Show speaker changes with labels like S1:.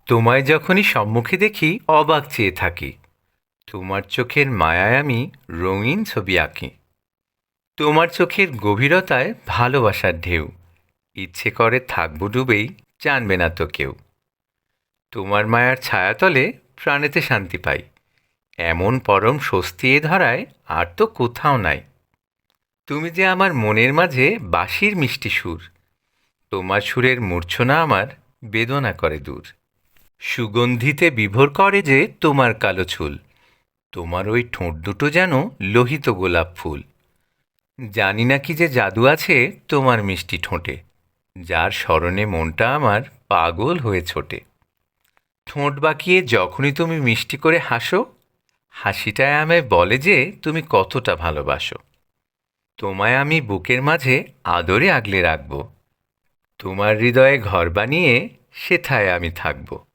S1: তোমায় যখনই সম্মুখে দেখি অবাক চেয়ে থাকি। তোমার চোখের মায়ায় আমি রঙিন ছবি আঁকি। তোমার চোখের গভীরতায় ভালোবাসার ঢেউ। ইচ্ছে করে থাকবো ডুবেই, জানবে না তো কেউ। তোমার মায়ার ছায়াতলে প্রাণেতে শান্তি পাই। এমন পরম স্বস্তি এ ধরায় আর তো কোথাও নাই। তুমি যে আমার মনের মাঝে বাঁশির মিষ্টি সুর। তোমার সুরের মূর্ছনা আমার বেদনা করে দূর। সুগন্ধিতে বিভোর করে যে তোমার কালো চুল। তোমার ওই ঠোঁট দুটো যেন লোহিত গোলাপ ফুল। জানি না কি যে জাদু আছে তোমার মিষ্টি ঠোঁটে, যার স্মরণে মনটা আমার পাগল হয়ে ছোটে। ঠোঁট বাঁকিয়ে যখনই তুমি মিষ্টি করে হাসো, হাসিটায় আমায় বলে যে তুমি কতটা ভালোবাসো। তোমায় আমি বুকের মাঝে আদরে আগলে রাখব। তোমার হৃদয়ে ঘর বানিয়ে সেথায় আমি থাকব।